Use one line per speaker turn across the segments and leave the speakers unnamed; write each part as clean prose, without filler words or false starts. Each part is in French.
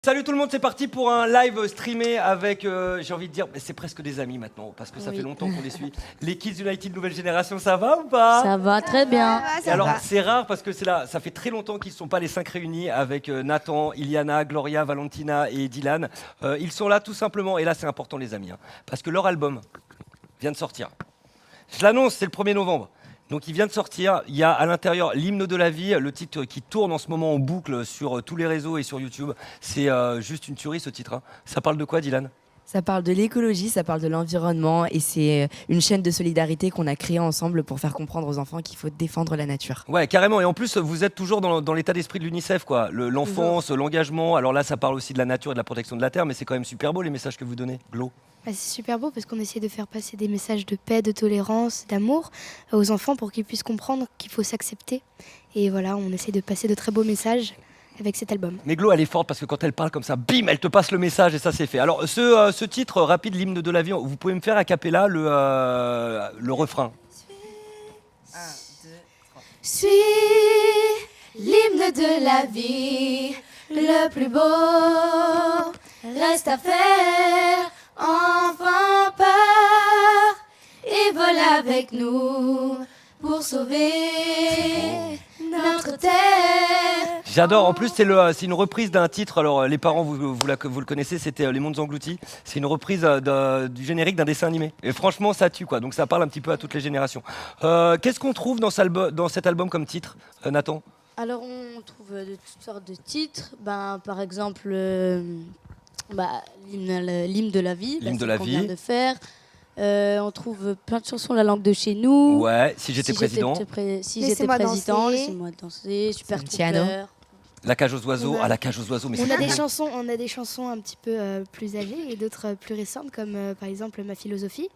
Salut tout le monde, c'est parti pour un live streamé avec, j'ai envie de dire, c'est presque des amis maintenant, parce que ça fait longtemps qu'on les suit. Les Kids United nouvelle génération, ça va ou pas?
Ça va très bien.
Et alors, c'est rare parce que ça fait très longtemps qu'ils ne sont pas les 5 réunis avec Nathan, Iliana, Gloria, Valentina et Dylan. Ils sont là tout simplement, et là c'est important les amis, parce que leur album vient de sortir. Je l'annonce, c'est le 1er novembre. Donc il vient de sortir, il y a à l'intérieur l'hymne de la vie, le titre qui tourne en ce moment en boucle sur tous les réseaux et sur YouTube. C'est juste une tuerie ce titre. Ça parle de quoi Dylan ?
Ça parle de l'écologie, ça parle de l'environnement et c'est une chaîne de solidarité qu'on a créée ensemble pour faire comprendre aux enfants qu'il faut défendre la nature.
Ouais, carrément. Et en plus, vous êtes toujours dans l'état d'esprit de l'UNICEF, quoi. L'enfance, l'engagement. Alors là, ça parle aussi de la nature et de la protection de la terre, mais c'est quand même super beau les messages que vous donnez. Glo.
C'est super beau parce qu'on essaie de faire passer des messages de paix, de tolérance, d'amour aux enfants pour qu'ils puissent comprendre qu'il faut s'accepter. Et voilà, on essaie de passer de très beaux messages avec cet album.
Mais Glo, elle est forte parce que quand elle parle comme ça, bim, elle te passe le message et ça c'est fait. Alors ce titre rapide, l'hymne de la vie, vous pouvez me faire a cappella le refrain.
1, 2, 3. Suis l'hymne de la vie, le plus beau reste à faire. Enfin part et vole avec nous pour sauver notre terre.
J'adore, en plus c'est une reprise d'un titre, alors les parents vous le connaissez, c'était Les Mondes Engloutis. C'est une reprise du générique d'un dessin animé. Et franchement ça tue quoi, donc ça parle un petit peu à toutes les générations. Qu'est-ce qu'on trouve dans cet album comme titre, Nathan ?
Alors on trouve de toutes sortes de titres, par exemple l'hymne de la vie,
l'hymne de la vie.
Vient de faire. On trouve plein de chansons la langue de chez nous.
Ouais, si j'étais président.
Si j'étais président, laissez-moi danser, super trooper.
La cage aux oiseaux, la cage aux oiseaux, mais
on a des chansons un petit peu plus âgées et d'autres plus récentes comme par exemple Ma philosophie.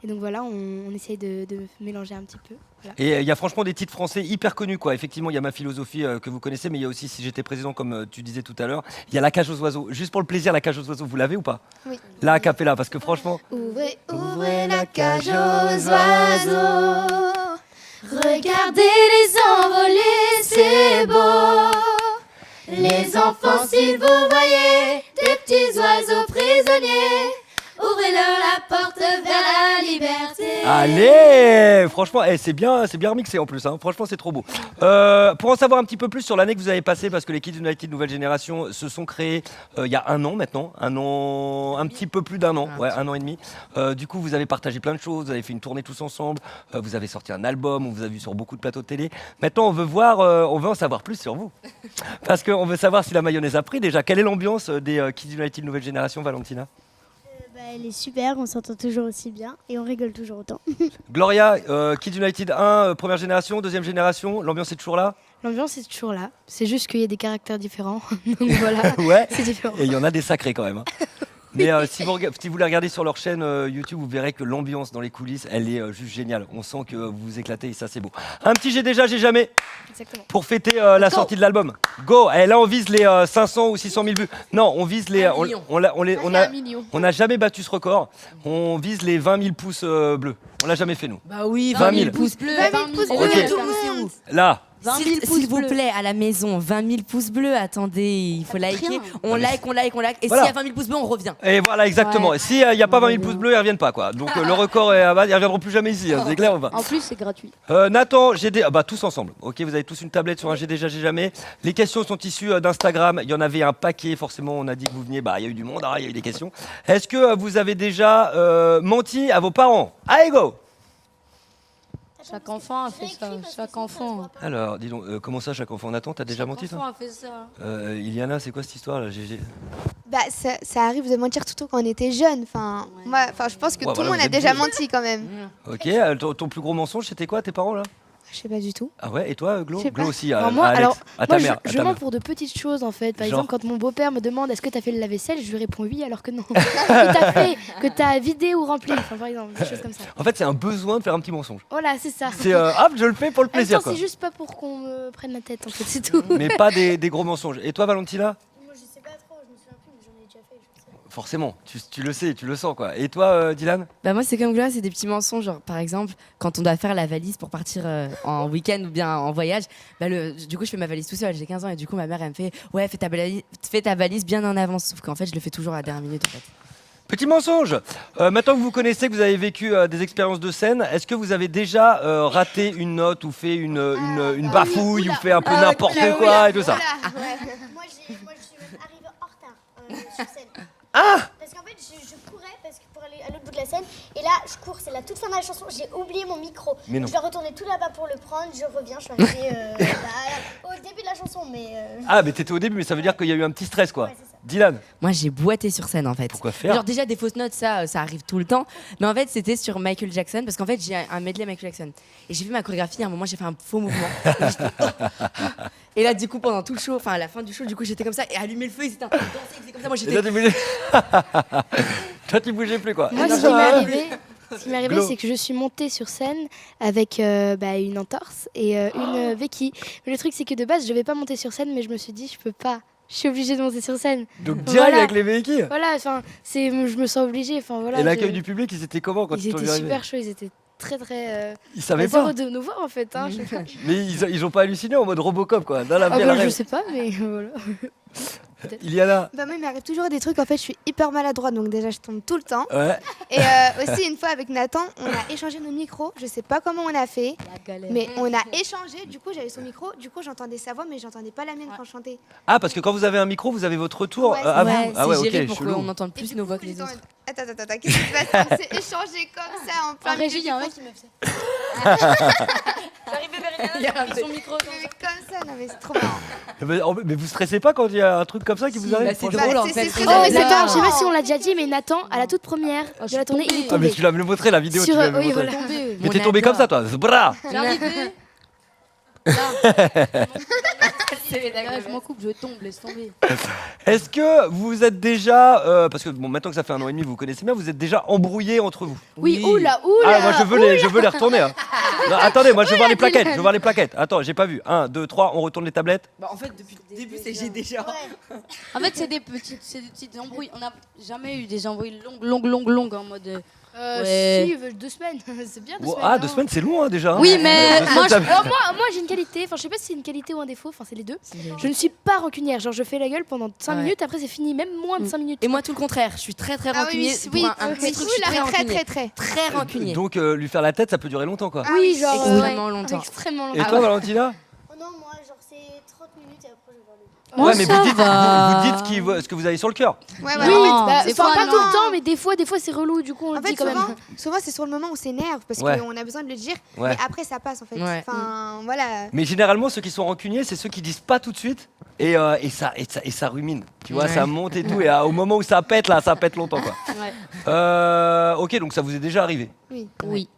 Et donc voilà, on essaye de mélanger un petit peu. Voilà.
Et il y a franchement des titres français hyper connus quoi. Effectivement, il y a Ma philosophie que vous connaissez, mais il y a aussi Si j'étais président, comme tu disais tout à l'heure. Il y a La cage aux oiseaux. Juste pour le plaisir, La cage aux oiseaux, vous l'avez ou pas ?
Oui.
Là, a cappella, parce que franchement.
Ouvrez la cage aux oiseaux. Regardez les envolées, c'est beau. Les enfants, si vous voyez des petits oiseaux prisonniers, ouvrez-leur la porte vers la liberté.
Allez, franchement, c'est bien remixé en plus. Franchement, c'est trop beau. Pour en savoir un petit peu plus sur l'année que vous avez passée, parce que les Kids United nouvelle génération se sont créés il y a un an maintenant, un petit peu plus d'un an, un an et demi. Du coup, vous avez partagé plein de choses, vous avez fait une tournée tous ensemble, vous avez sorti un album, on vous a vu sur beaucoup de plateaux de télé. Maintenant, on veut en savoir plus sur vous, parce qu'on veut savoir si la mayonnaise a pris déjà. Quelle est l'ambiance des Kids United nouvelle génération, Valentina ?
Elle est super, on s'entend toujours aussi bien et on rigole toujours autant.
Gloria, Kids United 1, première génération, deuxième génération, l'ambiance est toujours là ?
L'ambiance est toujours là, c'est juste qu'il y a des caractères différents, donc voilà,
ouais.
C'est différent.
Et il y en a des sacrés quand même. Mais si vous les regardez sur leur chaîne YouTube, vous verrez que l'ambiance dans les coulisses, elle est juste géniale. On sent que vous vous éclatez et ça c'est beau. Un petit j'ai déjà, j'ai jamais.
Exactement.
Pour fêter la sortie de l'album. Go. Et là on vise les 500 ou 600 000 vues. Non, on vise les... On n'a jamais battu ce record. On vise les 20 000 pouces bleus. On l'a jamais fait nous.
Bah oui,
20 000
pouces bleus.
20 000 pouces bleus.
Okay.
C'est où ?
Là.
S'il vous plaît, à la maison, 20 000 pouces bleus, attendez, il faut liker. On like. Et
voilà.
s'il y a 20 000 pouces bleus, on revient.
Et voilà, exactement. Ouais. S'il n'y a pas 20 000 pouces bleus, ils ne reviennent pas, quoi. Donc le record est à bas, ils ne reviendront plus jamais ici, c'est clair ou pas ?
En plus, c'est gratuit.
Nathan, tous ensemble. Ok, vous avez tous une tablette sur un J'ai déjà, j'ai jamais. Les questions sont issues d'Instagram. Il y en avait un paquet, forcément. On a dit que vous veniez. Il y a eu du monde, il y a eu des questions. Est-ce que vous avez déjà menti à vos parents ? Allez, go !
Chaque enfant a fait ça, chaque enfant.
Alors, dis donc, comment ça, chaque enfant ? Nathan, t'as déjà menti, toi ?
Chaque enfant a fait ça.
Iliana, c'est quoi cette histoire là ?
Ça arrive de mentir tout le temps quand on était jeune. Je pense que tout le monde a déjà menti quand même.
Ok, ton plus gros mensonge, c'était quoi, tes parents là ?
Je sais pas du tout.
Ah ouais, et toi, Glo ? Glo aussi,
Alors,
à Alex, à ta mère.
Je mens pour de petites choses en fait. Par exemple, quand mon beau-père me demande est-ce que t'as fait le lave-vaisselle, je lui réponds oui alors que non. Que t'as fait, que t'as vidé ou rempli. Enfin, par exemple, des choses comme ça.
En fait, c'est un besoin de faire un petit mensonge.
Voilà, c'est ça.
C'est hop, je le fais pour le plaisir.
C'est juste pas pour qu'on me prenne la tête en fait, c'est tout.
Mais pas des gros mensonges. Et toi, Valentina ?
Moi je sais pas trop, je me souviens plus, mais j'en ai déjà fait.
Forcément, tu le sais, tu le sens quoi. Et toi, Dylan?
Bah moi c'est comme Gloria, c'est des petits mensonges, genre par exemple quand on doit faire la valise pour partir en week-end ou bien en voyage, du coup je fais ma valise tout seul, j'ai 15 ans et du coup ma mère elle me fait ouais fais ta valise bien en avance, sauf qu'en fait je le fais toujours à la dernière minute en fait.
Petit mensonge. Maintenant que vous connaissez, que vous avez vécu des expériences de scène, est-ce que vous avez déjà raté une note ou fait une bafouille ou fait un peu n'importe quoi et tout ça?
Moi, je suis même arrivée en retard sur scène.
Ah!
Parce qu'en fait, je courais pour aller à l'autre bout de la scène. Et là, je cours, c'est la toute fin de la chanson. J'ai oublié mon micro.
Mais non.
Je dois retourner tout là-bas pour le prendre. Je reviens, je suis arrivée au début de la chanson. Mais
Ah, mais t'étais au début, mais ça veut dire qu'il y a eu un petit stress quoi.
Ouais, c'est ça.
Dylan,
Moi j'ai boité sur scène en fait.
pourquoi faire?
Genre déjà des fausses notes ça arrive tout le temps, mais en fait c'était sur Michael Jackson parce qu'en fait j'ai un medley Michael Jackson et j'ai fait ma chorégraphie, à un moment j'ai fait un faux mouvement et, et là du coup pendant tout le show, enfin à la fin du show du coup j'étais comme ça et allumer le feu, ils étaient en train de danser, ils faisaient comme ça, moi
Et
j'étais
toi, tu bougeais... Toi, tu bougeais plus quoi.
Moi, ce qui m'est arrivé,
Glo.
c'est que je suis montée sur scène avec une entorse et une béquille. Mais le truc, c'est que de base, je devais pas monter sur scène, mais je me suis dit, je peux pas. Je suis obligée de monter sur scène.
Donc direct
Voilà.
avec les véhicules.
Voilà, enfin, je me sens obligée. Enfin voilà.
Et l'accueil du public, ils étaient comment quand
Ils
ils sont
étaient
arrivés?
super chauds, ils étaient très.
Ils savaient pas.
Zéro de nous voir en fait. Hein, je sais pas.
Mais ils ont pas halluciné en mode Robocop quoi. Dans la
Ah
vie à
bah,
la
je
rêve.
sais pas, mais voilà.
Iliana.
Bah moi, il m'arrive toujours des trucs. En fait, je suis hyper maladroite, donc déjà, je tombe tout le temps.
Ouais.
Et aussi, une fois avec Nathan, on a échangé nos micros. Je sais pas comment on a fait, mais on a échangé. Du coup, j'avais son micro. Du coup, j'entendais sa voix, mais j'entendais pas la mienne quand je chantais.
Ah, parce que quand vous avez un micro, vous avez votre retour
Ouais,
à vous.
ouais,
Ah ouais,
c'est géré
ok,
pour
chelou.
qu'on entende
Et
plus
du
nos
coup,
voix que les
j'étais en
autres.
mode, Attends, qu'est-ce qui se passe? On s'est échangé comme ça en plein
En régie, il y a un mec
milieu
qui me fait.
Il y a un
Son micro.
du concert. Comme ça, non mais c'est trop marrant.
Mais vous stressez pas quand il y a un truc comme ça qui vous
Si,
arrive?
bah, c'est
franchement
drôle en
c'est-
fait.
c'est
Oh,
très
mais c'est
drôle.
pas, je sais pas si on l'a déjà dit, mais Nathan, à la toute première de la tournée, il est
Ah, mais
tombé.
tu l'as me le montré la vidéo.
Sur-
tu l'as me
oui,
montré.
voilà.
Mais t'es tombé comme ça toi. Bra.
J'arrivais.
C'est
Je m'en coupe, je tombe, laisse tomber.
Est-ce que vous êtes déjà, parce que bon, maintenant que ça fait 1 an et demi, vous vous connaissez bien, vous êtes déjà embrouillés entre vous?
Oui, oula.
Ah, moi je veux les retourner. Hein. Non, attendez, moi je veux voir les plaquettes. Je veux voir les plaquettes. Attends, j'ai pas vu. 1, 2, 3, on retourne les tablettes.
Bah, en fait depuis le début c'est j'ai déjà.
En fait, c'est des petites embrouilles. On n'a jamais eu des embrouilles longues en mode. Ouais.
Si, 2 semaines, c'est bien 2
Oh,
semaines.
ah,
hein.
2 semaines, c'est long hein, déjà.
Oui, mais
2 semaines,
moi,
ça-
Moi j'ai une qualité, enfin je sais pas si c'est une qualité ou un défaut, enfin c'est les deux. Je ne suis pas rancunière, genre je fais la gueule pendant 5
Ouais.
minutes, après c'est fini, même moins de 5 minutes.
Et moi tout le contraire, je suis très
Ah
rancunier pour un petit truc, je suis très rancunier. Très rancunier.
Donc lui faire la tête, ça peut durer longtemps quoi.
Oui, genre
Extrêmement
ouais,
longtemps.
extrêmement
Et
longtemps.
toi, Valentina?
Oh non, moi, genre, c'est 30 minutes et après, je vais voir le.
Moi,
Ouais, mais
ça
vous dites,
va.
vous dites ce que vous avez sur le cœur.
Ouais,
Oui,
Non,
bah,
des
enfin,
fois,
pas
non.
tout le temps, mais des fois c'est relou, du coup on
En
le
fait,
dit quand même.
souvent c'est sur le moment où on s'énerve parce
Ouais.
qu'on a besoin de le dire,
Ouais.
mais après ça passe en fait.
Ouais.
Enfin, voilà.
Mais généralement, ceux qui sont rancuniers, c'est ceux qui disent pas tout de suite et ça rumine. Tu vois,
Ouais.
ça monte et tout. Et au moment où ça pète, là, ça pète longtemps quoi.
Ouais.
Ok, donc ça vous est déjà arrivé.
Oui.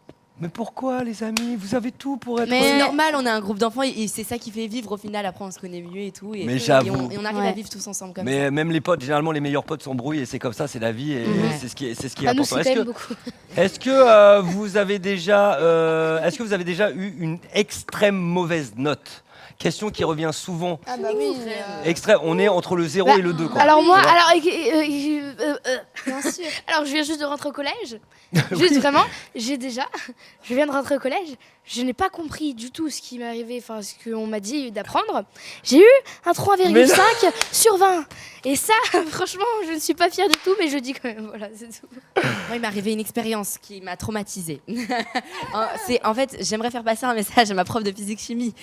Mais pourquoi, les amis? Vous avez tout pour être.
C'est normal, on est un groupe d'enfants et c'est ça qui fait vivre au final. Après, on se connaît mieux et tout. Et,
Mais
et
j'avoue.
on arrive
Ouais.
à vivre tous ensemble comme
Mais
ça.
même les potes, généralement les meilleurs potes s'embrouillent et c'est comme ça, c'est la vie et
Ouais.
c'est ce qui est
Ah, nous
important.
c'est quand même beaucoup.
Est-ce que vous avez déjà eu une extrême mauvaise note? Question qui revient souvent.
Ah bah oui.
Extrême, on est entre le 0
Bah,
et le 2 quoi.
Alors moi,
Tu vois
alors
Bien sûr.
alors je viens juste de rentrer au collège. Juste vraiment, je viens de rentrer au collège. Je n'ai pas compris du tout ce qui m'est arrivé, enfin ce qu'on m'a dit d'apprendre. J'ai eu un 3,5 sur 20. Et ça, franchement, je ne suis pas fière du tout, mais je dis quand même, voilà, c'est tout.
Moi, il m'est arrivé une expérience qui m'a traumatisée. En fait, j'aimerais faire passer un message à ma prof de physique-chimie.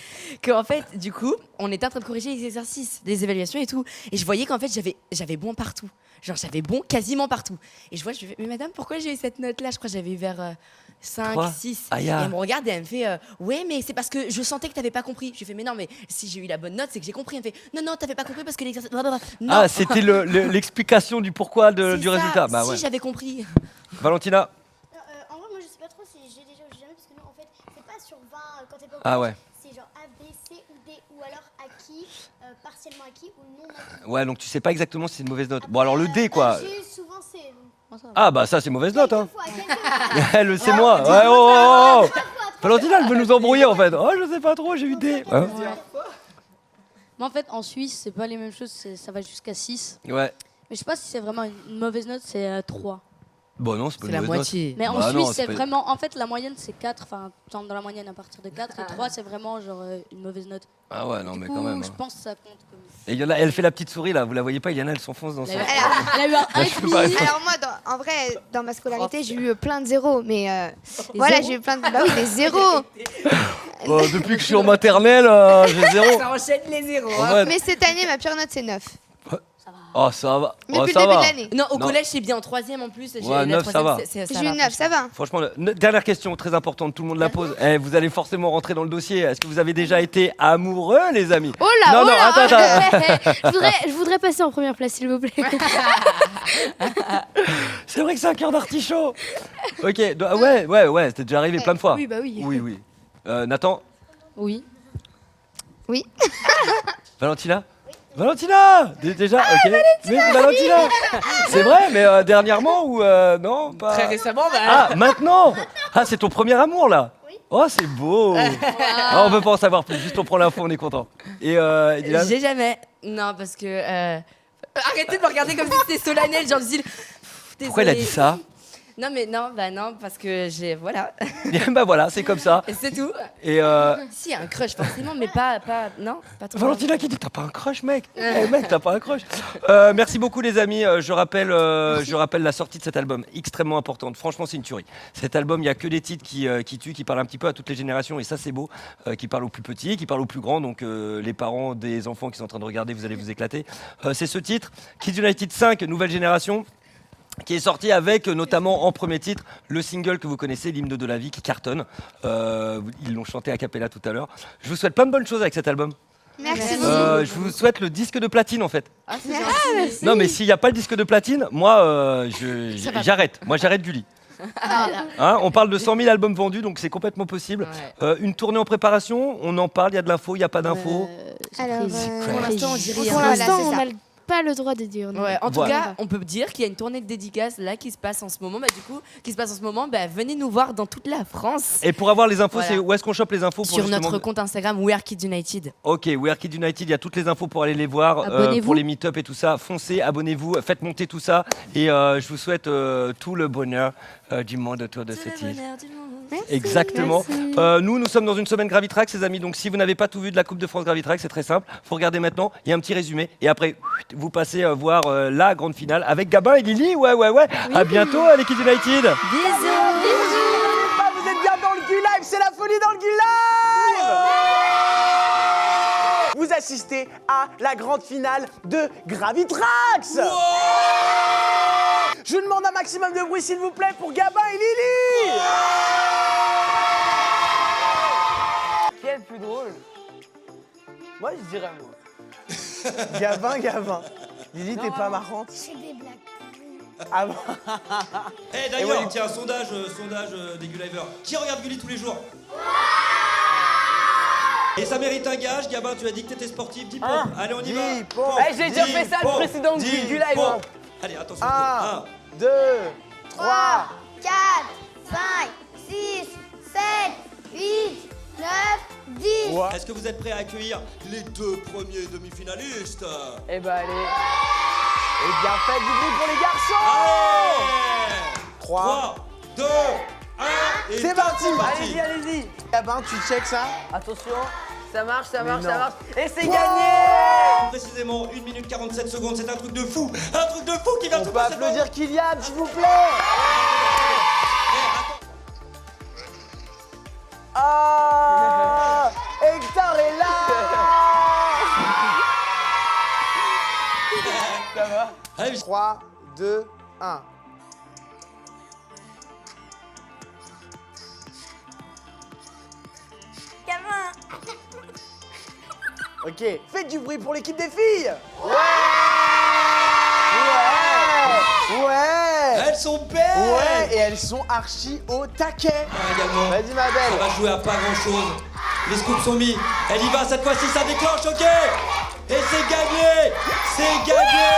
En fait, du coup, on était en train de corriger les exercices, des évaluations et tout. Et je voyais qu'en fait, j'avais bon partout. Genre, j'avais bon quasiment partout. Et je vois, je lui fais, mais madame, pourquoi j'ai eu cette note-là? Je crois que j'avais eu vers 5,
3.
6.
Aïe.
Et elle me regarde et elle me fait, ouais, mais c'est parce que je sentais que t'avais pas compris. Je lui fais, mais non, mais si j'ai eu la bonne note, c'est que j'ai compris. Elle me fait, non, t'avais pas compris parce que l'exercice. Non.
Ah, c'était l'explication du pourquoi
C'est
du
ça.
résultat. Bah
Si
ouais.
j'avais compris.
Valentina.
En vrai, moi, je sais pas trop si j'ai déjà ou jamais, parce que nous, en fait, c'est pas sur 20 quand t'es pas au
Ah
collège.
ouais.
C'est genre A, B, C ou D, ou alors acquis, partiellement acquis ou non acquis.
Ouais, donc tu sais pas exactement si c'est une mauvaise note. Bon, alors le D quoi.
J'ai eu souvent C. donc.
Ah bah ça c'est mauvaise note hein.
Quelquefois.
C'est moi. Ouais, oh. Valentina, elle veut nous embrouiller en fait. Oh, je sais pas trop, j'ai eu D. Hein
Moi, en fait, en Suisse, c'est pas les mêmes choses. Ça va jusqu'à 6.
Ouais.
Mais je sais pas si c'est vraiment une mauvaise note, c'est 3.
Bon, non, c'est pas
C'est
une
la
mauvaise note.
moitié.
Mais en
Bah non,
Suisse,
c'est
c'est
pas-
vraiment. En fait, la moyenne, c'est 4. Enfin, dans la moyenne à partir de 4. Et 3, c'est vraiment genre une mauvaise note.
Ah ouais, non,
Du
mais
coup,
quand même.
je
hein.
pense que ça compte. Comme...
Et il y en a, elle fait la petite souris là, vous la voyez pas, Iliana, elle s'enfonce dans ça.
Elle a eu un
Bah, je peux pas
1,5.
Alors moi, en vrai, dans ma scolarité, j'ai eu plein de zéros, mais voilà,
zéros
j'ai eu plein de... Bah oui, des zéros.
Oh, depuis que je suis en maternelle, j'ai 0.
Ça enchaîne les zéros.
En
hein.
vrai,
Mais cette année, ma pire note, c'est 9.
oh, ça va. Oh,
Depuis
ça
le début
va.
de l'année.
Non, au
Non.
collège, c'est bien. En troisième, en plus.
Ouais, 9, ça va.
J'ai eu 9, ça va.
Franchement, dernière question très importante, tout le monde la pose. Vous allez forcément rentrer dans le dossier. Est-ce que vous avez déjà été amoureux, les amis?
Oh là,
Non,
oh
non,
là.
attends.
Je voudrais passer en première place, s'il vous plaît.
C'est vrai que c'est un cœur d'artichaut. Ok, ouais, c'était déjà arrivé plein de fois.
Oui, bah oui.
Oui. Nathan,
Oui.
Valentina Valentina Déjà, ok. Mais Valentina C'est vrai, mais dernièrement ou non pas...
Très récemment, bah.
Ah, maintenant Ah, c'est ton premier amour, là Oh, c'est beau Ah, on veut pas en savoir plus, juste on prend l'info, on est content. Et Dylan
J'ai jamais. Non, parce que. Arrêtez de me regarder comme si c'était solennel, genre du style.
Pourquoi il a dit ça?
Non, mais non, bah non, parce que j'ai. Voilà.
Bah voilà, c'est comme ça.
Et c'est tout.
Et
Si, un crush, forcément, mais pas. Non, pas trop.
Valentina qui dit t'as pas un crush, mec. Mec, t'as pas un crush. Merci beaucoup, les amis. Je rappelle la sortie de cet album, extrêmement importante. Franchement, c'est une tuerie. Cet album, il y a que des titres qui tuent, qui parlent un petit peu à toutes les générations, et ça, c'est beau. Qui parlent aux plus petits, qui parlent aux plus grands. Donc, les parents des enfants qui sont en train de regarder, vous allez vous éclater. C'est ce titre, Kids United 5, nouvelle génération, qui est sorti avec notamment en premier titre le single que vous connaissez, l'hymne de la vie, qui cartonne. Ils l'ont chanté a cappella tout à l'heure. Je vous souhaite plein de bonnes choses avec cet album.
Merci.
Je vous souhaite le disque de platine en fait.
Ah, c'est gentil.
Non mais s'il n'y a pas le disque de platine, moi j'arrête. Moi j'arrête du lit. Hein, on parle de 100 000 albums vendus, donc c'est complètement possible.
Ouais.
Une tournée en préparation, on en parle, il y a de l'info, il n'y a pas d'info.
Alors,
Pour l'instant, on dit rien.
Pour
Voilà,
l'instant,
c'est
on
ça.
n'a pas le droit de dire. non.
Ouais, en tout
Voilà.
cas, on peut dire qu'il y a une tournée de dédicaces là qui se passe en ce moment. Bah, du coup, venez nous voir dans toute la France.
Et pour avoir les infos,
Voilà.
c'est où est-ce qu'on chope les infos pour
Sur
justement...
notre compte Instagram, We Are Kids United.
Ok, We Are Kids United, il y a toutes les infos pour aller les voir,
Abonnez-vous.
pour les meet-up et tout ça. Foncez, abonnez-vous, faites monter tout ça. Et je vous souhaite tout le bonheur du monde autour de cette île. Exactement. Nous sommes dans une semaine Gravitrax, les amis. Donc, si vous n'avez pas tout vu de la Coupe de France Gravitrax, c'est très simple. Faut regarder maintenant. Il y a un petit résumé. Et après, vous passez voir la grande finale avec Gabin et Lily. Ouais. À bientôt, les Kids United.
Bisous.
Vous êtes bien dans le Gu-Live, c'est la folie dans le Gu-Live. Vous assistez à la grande finale de Gravitrax. Je demande un maximum de bruit, s'il vous plaît, pour Gabin et Lily. Qui est le plus drôle? Moi, je dirais moi. Gabin. Lily, t'es pas marrante.
Je fais des blagues.
Ah bon?
Eh
d'ailleurs,
d'ailleurs, tiens, sondage des Gulivers. Qui regarde Gulli tous les jours? Et ça mérite un gage. Gabin, tu as dit que t'étais sportif. 10 pompes. Allez, on y va.
Eh, j'ai déjà fait ça le précédent Gu-Live. Hein.
Allez, attention.
1, 2, 3.
4, 5, 6, 7, 8, 9, 10.
Est-ce que vous êtes prêts à accueillir les deux premiers demi-finalistes?
Eh ben allez. Eh bien, faites du bruit pour les garçons.
Allez
3.
2, 1, et
C'est parti.
parti.
Allez-y. Gabin, tu check ça. Attention. Ça marche. Et c'est
Wow.
gagné.
Précisément 1 minute 47 secondes, c'est un truc de fou. Un truc de fou qui vient
On
tout
peut
passer
applaudir Kylian, s'il vous plaît. Ah, Hector est là. Ça va?
Allez,
3, 2, 1. Ok, faites du bruit pour l'équipe des filles. Ouais.
elles sont belles.
Ouais, et elles sont archi au taquet.
Également.
Vas-y ma
Ça
belle.
va jouer à pas grand chose. Les scoops sont mis. Elle y va cette fois-ci, ça déclenche, ok. Et c'est gagné. C'est gagné.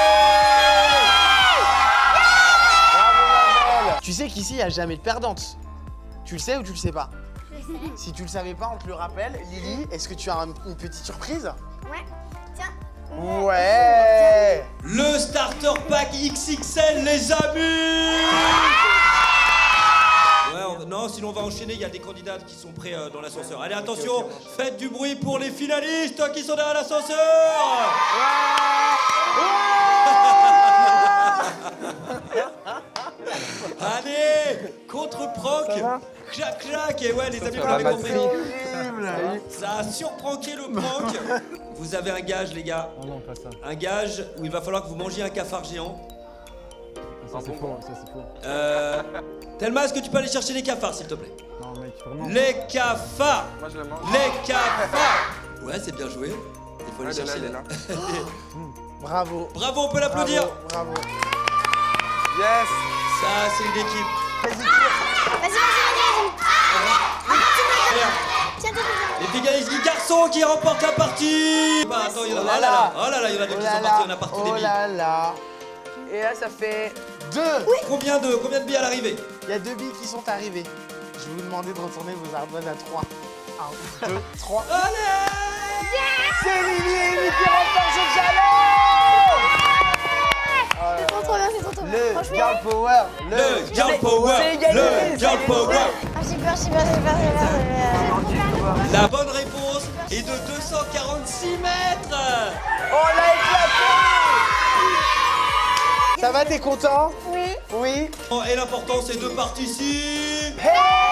Bravo ma belle. Tu sais qu'ici, il n'y a jamais de perdante. Tu le sais ou tu le sais pas? Si tu le savais pas, on te le rappelle. Lily, est-ce que tu as une petite surprise?
Ouais. Tiens,
Ouais.
Le starter pack XXL, les amis. Ouais, non, sinon on va enchaîner, il y a des candidats qui sont prêts dans l'ascenseur. Allez, attention, faites du bruit pour les finalistes qui sont derrière l'ascenseur. Allez, contre-prank, clac, et ouais, les amis, vous l'avez compris. Ça a surpranké le prank. Vous avez un gage, les gars.
Oh non, pas ça.
Un gage où il va falloir que vous mangiez un cafard géant.
Ça c'est faux, ça c'est faux.
Thelma, est-ce que tu peux aller chercher les cafards, s'il te plaît?
Non mec, vraiment.
Les cafards.
Moi je le mange.
Les cafards. Ouais, c'est bien joué. Il faut aller chercher
là,
là.
Bravo.
Bravo, on peut l'applaudir.
Bravo.
Yes.
Ça, c'est une équipe.
Vas-y. Tiens,
Les les garçons qui remportent la partie. Bah, attends, il y en a. Oh là là, il y en a deux qui sont partis. On a parti des
Oh
billes.
là là. Et là, ça fait 2.
Combien de billes à l'arrivée?
Il y a 2 billes qui sont arrivées. Je vais vous demander de retourner vos ardoises à 3. 1, 2, 3.
Allez.
C'est Lily et Amy qui remportent ce challenge.
c'est trop bien, c'est trop bien.
Le
Franchement,
girl power.
Le girl power.
C'est gagné,
Le
c'est
girl
gagné.
power.
j'ai peur.
La bonne réponse est de 246 mètres.
On l'a éclaté. Ça va, t'es content?
Oui.
Oui.
Et l'important, c'est de participer.
Hey.